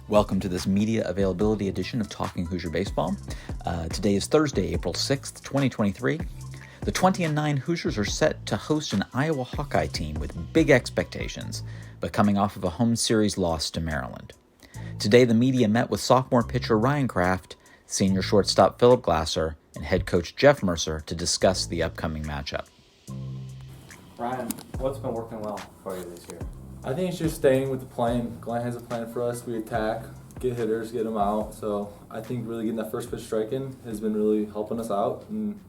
Welcome to this media availability edition of Talking Hoosier Baseball. Today is Thursday, April 6th, 2023. The 20-9 Hoosiers are set to host an Iowa Hawkeye team with big expectations, but coming off of a home series loss to Maryland. Today, the media met with sophomore pitcher Ryan Kraft, senior shortstop Phillip Glasser, and head coach Jeff Mercer to discuss the upcoming matchup. Ryan, what's been working well for you this year? I think it's just staying with the plan. Glenn has a plan for us. We attack, get hitters, get them out. So I think really getting that first pitch striking has been really helping us out and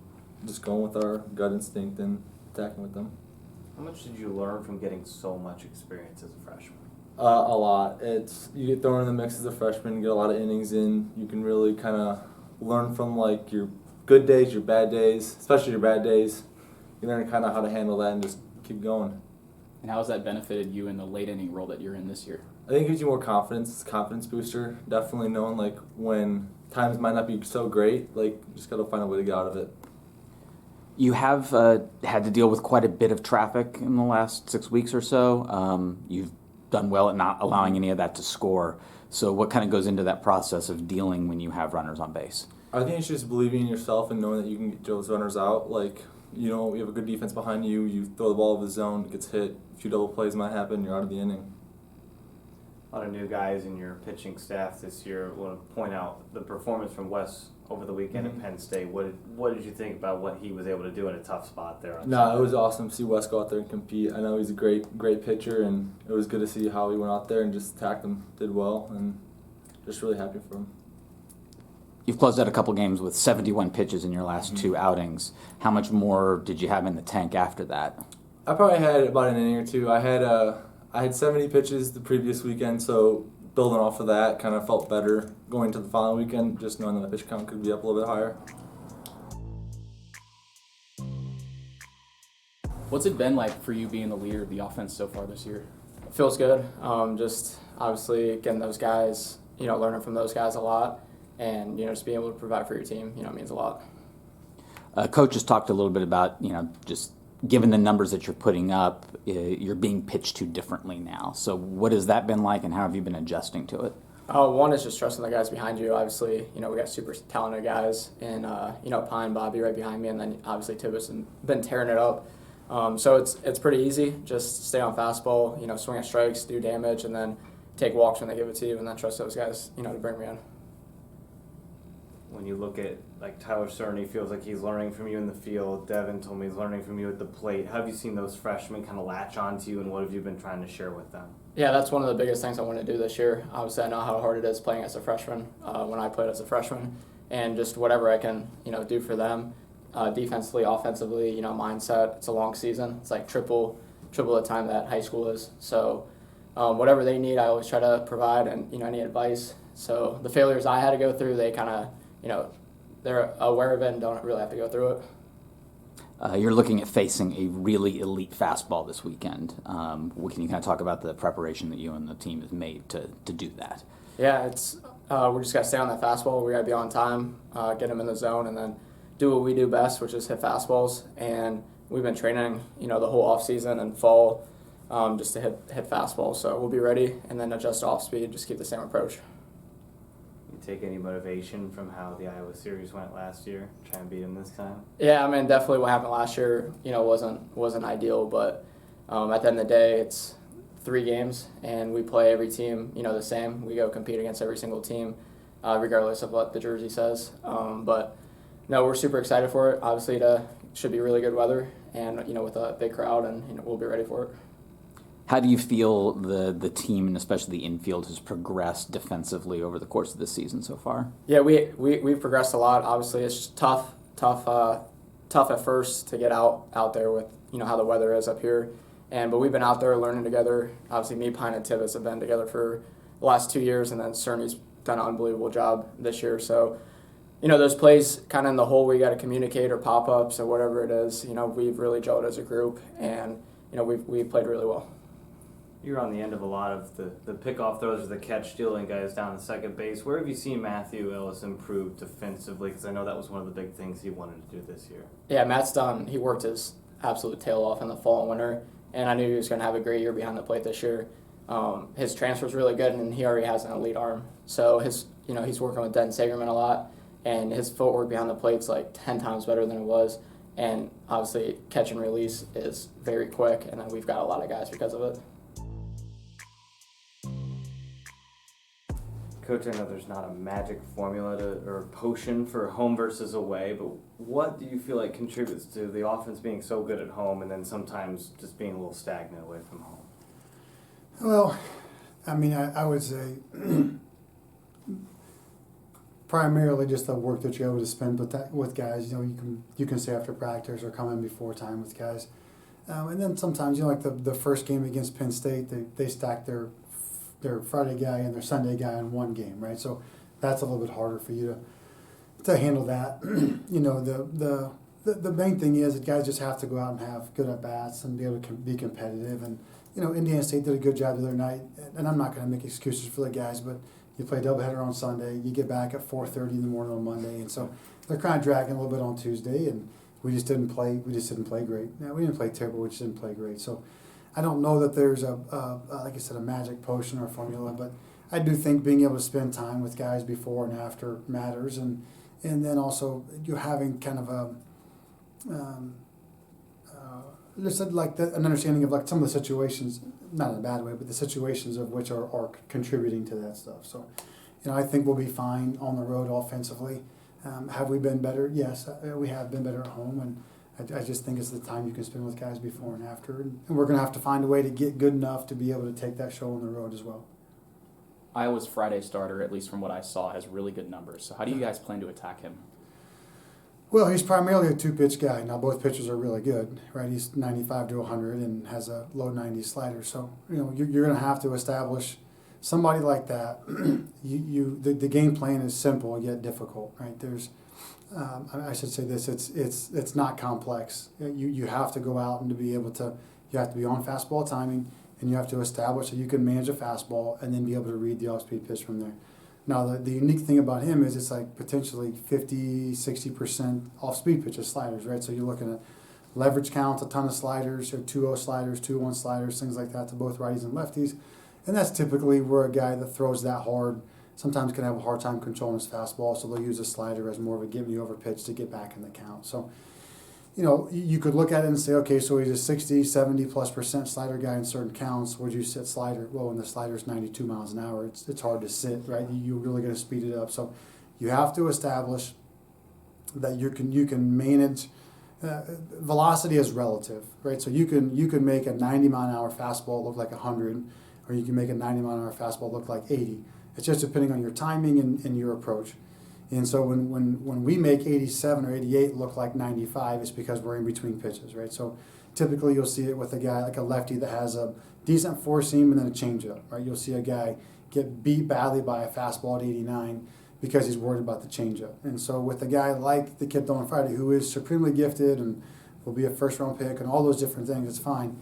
just going with our gut instinct and attacking with them. How much did you learn from getting so much experience as a freshman? A lot. You get thrown in the mix as a freshman, you get a lot of innings in. You can really kind of learn from like your good days, your bad days, especially your bad days. You learn kind of how to handle that and just keep going. And how has that benefited you in the late inning role that you're in this year? I think it gives you more confidence. It's a confidence booster. Definitely knowing like when times might not be so great, like just gotta find a way to get out of it. You have had to deal with quite a bit of traffic in the last 6 weeks or so. You've done well at not allowing any of that to score. So what kind of goes into that process of dealing when you have runners on base? I think it's just believing in yourself and knowing that you can get those runners out. Like, you know, you have a good defense behind you, you throw the ball over the zone, it gets hit, a few double plays might happen, you're out of the inning. A lot of new guys in your pitching staff this year. I want to point out the performance from Wes over the weekend at Penn State. What did you think about what he was able to do in a tough spot there? No, it was awesome to see Wes go out there and compete. I know he's a great pitcher, and it was good to see how he went out there and just attacked them, did well, and just really happy for him. You've closed out a couple games with 71 pitches in your last two outings. How much more did you have in the tank after that? I probably had about an inning or two. I had 70 pitches the previous weekend, so building off of that kind of felt better going to the following weekend, just knowing that my pitch count could be up a little bit higher. What's it been like for you being the leader of the offense so far this year? It feels good. Just obviously getting those guys, learning from those guys a lot, and just being able to provide for your team, means a lot. Coach has talked a little bit about, just given the numbers that you're putting up, you're being pitched to differently now. So what has that been like, and how have you been adjusting to it? One is just trusting the guys behind you. Obviously, we got super talented guys, and Pine, Bobby right behind me, and then obviously Tibbetts been tearing it up. So it's pretty easy. Just stay on fastball, swing at strikes, do damage, and then take walks when they give it to you, and then trust those guys, to bring me in. When you look at like Tyler Cerny, feels like he's learning from you in the field. Devin told me he's learning from you at the plate. How have you seen those freshmen kind of latch onto you, and what have you been trying to share with them? Yeah, that's one of the biggest things I want to do this year. Obviously, I know how hard it is playing as a freshman when I played as a freshman, and just whatever I can, do for them, defensively, offensively, mindset. It's a long season. It's like triple the time that high school is. So whatever they need, I always try to provide, and any advice. So the failures I had to go through, they kind of, they're aware of it and don't really have to go through it. You're looking at facing a really elite fastball this weekend. Can you kind of talk about the preparation that you and the team have made to do that? Yeah, it's we just got to stay on that fastball. We got to be on time, get them in the zone, and then do what we do best, which is hit fastballs. And we've been training, the whole off season and fall just to hit fastballs. So we'll be ready, and then adjust off speed, just keep the same approach. Take any motivation from how the Iowa series went last year? Try and beat them this time? Yeah, definitely what happened last year, wasn't ideal, but at the end of the day, it's 3 games, and we play every team, the same. We go compete against every single team, regardless of what the jersey says. But no, we're super excited for it. Obviously, it should be really good weather, and with a big crowd, and we'll be ready for it. How do you feel the team, and especially the infield, has progressed defensively over the course of the season so far? Yeah, we've progressed a lot. Obviously, it's just tough at first to get out there with how the weather is up here, but we've been out there learning together. Obviously, me, Pine, and Tibbetts have been together for the last 2 years, and then Cerny's done an unbelievable job this year. So, those plays kind of in the hole where you got to communicate or pop ups or whatever it is. We've really gelled as a group, and we've played really well. You're on the end of a lot of the pickoff throws or the catch stealing guys down at second base. Where have you seen Matthew Ellis improve defensively? Because I know that was one of the big things he wanted to do this year. Yeah, Matt's done. He worked his absolute tail off in the fall and winter, and I knew he was going to have a great year behind the plate this year. His transfer's really good, and he already has an elite arm. So he's working with Den Sagerman a lot, and his footwork behind the plate's like 10 times better than it was. And obviously, catch and release is very quick, and then we've got a lot of guys because of it. Coach, I know there's not a magic formula or potion for home versus away, but what do you feel like contributes to the offense being so good at home and then sometimes just being a little stagnant away from home? Well, I mean, I would say primarily just the work that you're able to spend with guys. You can stay after practice or come in before time with guys, and then sometimes like the first game against Penn State, they stacked their Friday guy and their Sunday guy in one game, right? So that's a little bit harder for you to handle that. The main thing is that guys just have to go out and have good at bats and be able to be competitive. And Indiana State did a good job the other night. And I'm not going to make excuses for the guys, but you play doubleheader on Sunday, you get back at 4:30 in the morning on Monday, and so they're kind of dragging a little bit on Tuesday. And we just didn't play. We just didn't play great. Now, we didn't play terrible. We just didn't play great. So I don't know that there's like I said, a magic potion or formula, but I do think being able to spend time with guys before and after matters, and then also you're having kind of a just like an understanding of like some of the situations, not in a bad way, but the situations of which are contributing to that stuff. So, I think we'll be fine on the road offensively. Have we been better? Yes, we have been better at home, and I just think it's the time you can spend with guys before and after, and we're going to have to find a way to get good enough to be able to take that show on the road as well. Iowa's Friday starter, at least from what I saw, has really good numbers. So how do you guys plan to attack him? Well, he's primarily a two-pitch guy. Now, both pitches are really good, right? He's 95 to 100 and has a low 90s slider. So, you're going to have to establish somebody like that. The game plan is simple yet difficult, right? There's, I should say this: it's not complex. You have to go out and to be able to. You have to be on fastball timing, and you have to establish that you can manage a fastball and then be able to read the off-speed pitch from there. Now, the unique thing about him is it's like potentially 50, 60% off-speed pitches, sliders, right? So you're looking at leverage counts, a ton of sliders, or 2-0 sliders, 2-1 sliders, things like that to both righties and lefties. And that's typically where a guy that throws that hard sometimes can have a hard time controlling his fastball, so they'll use a slider as more of a give-me-over pitch to get back in the count. So, you could look at it and say, okay, so he's a 60, 70+% slider guy in certain counts. Where'd you sit slider? Well, when the slider's 92 miles an hour, it's hard to sit, right? You're really going to speed it up. So you have to establish that you can manage. Velocity is relative, right? So you can make a 90-mile-an-hour fastball look like 100, or you can make a 90-mile-an-hour fastball look like 80. It's just depending on your timing and your approach. And so when we make 87 or 88 look like 95, it's because we're in between pitches, right? So typically you'll see it with a guy like a lefty that has a decent four seam and then a changeup, right? You'll see a guy get beat badly by a fastball at 89 because he's worried about the changeup. And so with a guy like the kid throwing Friday, who is supremely gifted and will be a first-round pick and all those different things, it's fine.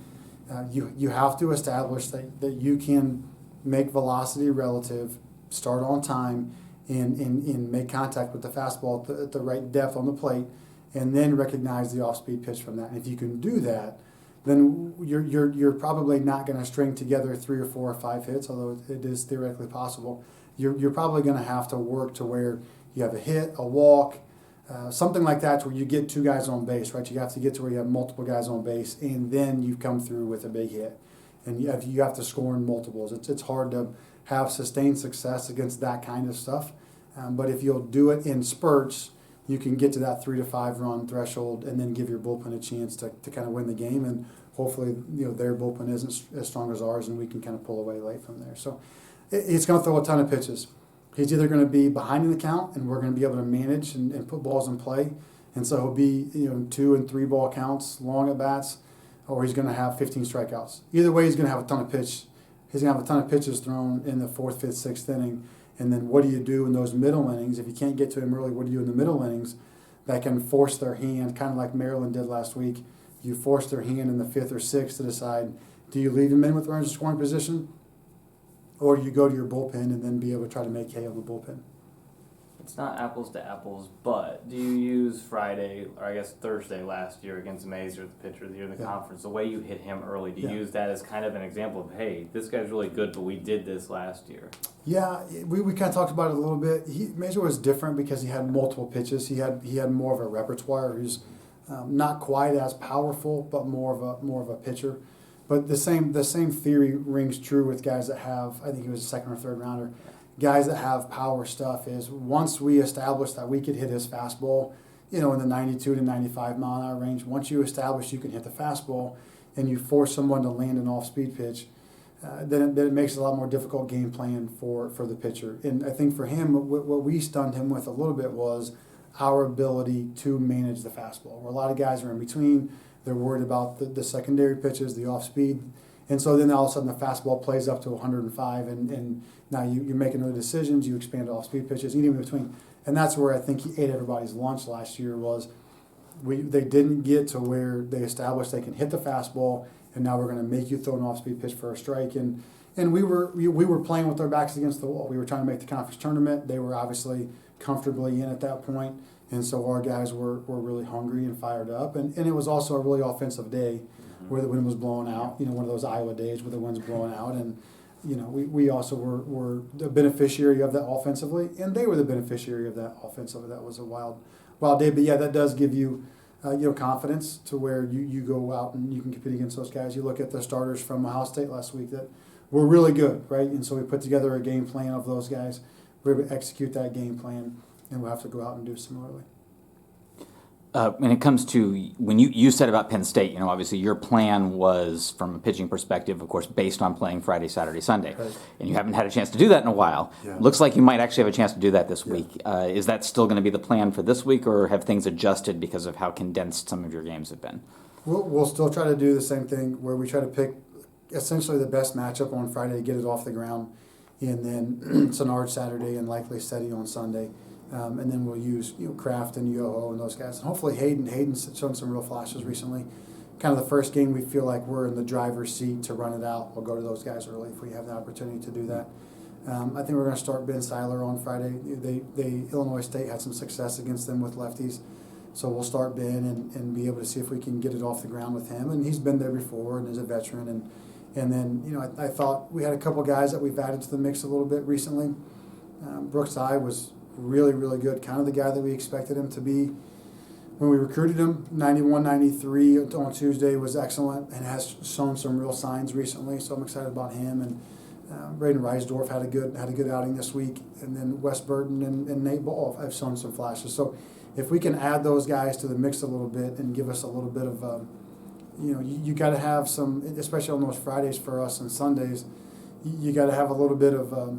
You have to establish that you can make velocity relative, start on time, and make contact with the fastball at the right depth on the plate, and then recognize the off-speed pitch from that. And if you can do that, then you're probably not going to string together 3 or 4 or 5 hits, although it is theoretically possible. You're probably going to have to work to where you have a hit, a walk, something like that, to where you get 2 guys on base, right? You have to get to where you have multiple guys on base, and then you come through with a big hit. And you have to score in multiples. It's hard to have sustained success against that kind of stuff. But if you'll do it in spurts, you can get to that 3 to 5 run threshold and then give your bullpen a chance to kind of win the game. And hopefully, their bullpen isn't as strong as ours, and we can kind of pull away late from there. So he's going to throw a ton of pitches. He's either going to be behind in the count, and we're going to be able to manage and put balls in play. And so he'll be 2 and 3 ball counts, long at bats, or he's going to have 15 strikeouts. Either way, he's going to have a ton of pitch. He's going to have a ton of pitches thrown in the 4th, 5th, 6th inning. And then what do you do in those middle innings? If you can't get to him early, what do you do in the middle innings that can force their hand, kind of like Maryland did last week? You force their hand in the 5th or 6th to decide, do you leave him in with runners in scoring position, or do you go to your bullpen and then be able to try to make hay on the bullpen? it's not apples to apples, but do you use Friday, or I guess Thursday last year against Mazer, the pitcher of the year in the conference, the way you hit him early, do you use that as kind of an example of, hey, this guy's really good, but we did this last year? Yeah, we kind of talked about it a little bit. Mazer was different because he had multiple pitches. He had more of a repertoire. He's not quite as powerful, but more of a pitcher. But the same theory rings true with guys that have, I think he was a second or third rounder, guys that have power stuff. Is once we established that we could hit his fastball, in the 92 to 95 mile an hour range, once you establish you can hit the fastball and you force someone to land an off-speed pitch, then it makes it a lot more difficult game plan for the pitcher. And I think for him, what we stunned him with a little bit was our ability to manage the fastball. Where a lot of guys are in between, they're worried about the secondary pitches, the off-speed. And so then all of a sudden the fastball plays up to 105, and now you're making other decisions, you expand off-speed pitches, even in between. And that's where I think he ate everybody's lunch last year was they didn't get to where they established they can hit the fastball, and now we're going to make you throw an off-speed pitch for a strike. And we were playing with our backs against the wall. We were trying to make the conference tournament. They were obviously comfortably in at that point. And so our guys were really hungry and fired up. And it was also a really offensive day where the wind was blowing out, one of those Iowa days where the wind's blowing out. And, we also were the beneficiary of that offensively, and they were the beneficiary of that offensively. That was a wild day. But, yeah, that does give you, confidence to where you go out and you can compete against those guys. You look at the starters from Ohio State last week that were really good, right? And so we put together a game plan of those guys. We're able to execute that game plan, and we'll have to go out and do similarly. When it comes to when you said about Penn State, obviously your plan was from a pitching perspective, of course, based on playing Friday, Saturday, Sunday, right. And you haven't had a chance to do that in a while. Yeah. Looks like you might actually have a chance to do that this week. Is that still going to be the plan for this week, or have things adjusted because of how condensed some of your games have been? We'll still try to do the same thing where we try to pick essentially the best matchup on Friday to get it off the ground, and then Senard Saturday and likely Steady on Sunday. And then we'll use Kraft and Yoho and those guys. And hopefully Hayden's shown some real flashes recently. Kind of the first game we feel like we're in the driver's seat to run it out. We'll go to those guys early if we have the opportunity to do that. I think we're going to start Ben Seiler on Friday. Illinois State had some success against them with lefties. So we'll start Ben and be able to see if we can get it off the ground with him. And he's been there before and is a veteran. And then, I thought we had a couple guys that we've added to the mix a little bit recently. Brooks I was really, really good, kind of the guy that we expected him to be. When we recruited him, 91, 93 on Tuesday was excellent and has shown some real signs recently, so I'm excited about him. And Braden Reisdorf had a good outing this week, and then Wes Burton and Nate Ball have shown some flashes. So if we can add those guys to the mix a little bit and give us a little bit of, you got to have some, especially on those Fridays for us and Sundays, you got to have a little bit of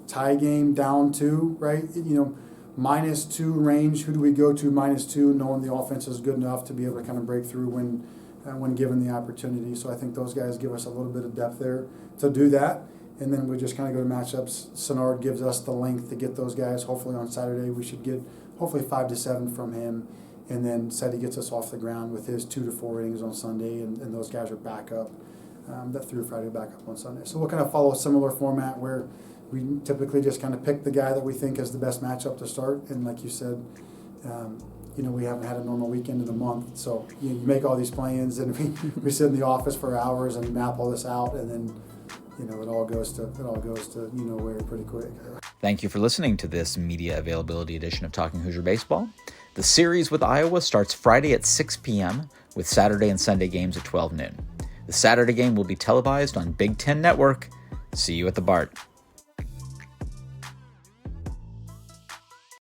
tie game down two, right? -2 range. Who do we go to -2, knowing the offense is good enough to be able to kind of break through when given the opportunity. So I think those guys give us a little bit of depth there to do that. And then we just kind of go to matchups. Senard gives us the length to get those guys. Hopefully on Saturday we should get hopefully 5 to 7 from him. And then Seti gets us off the ground with his 2 to 4 innings on Sunday, and those guys are back up. That threw Friday back up on Sunday. So we'll kind of follow a similar format where we typically just kind of pick the guy that we think is the best matchup to start. And like you said, we haven't had a normal weekend of the month. So you make all these plans, and we sit in the office for hours and map all this out, and then it all goes to where pretty quick. Thank you for listening to this media availability edition of Talking Hoosier Baseball. The series with Iowa starts Friday at 6 p.m. with Saturday and Sunday games at 12 noon. The Saturday game will be televised on Big Ten Network. See you at the Bart.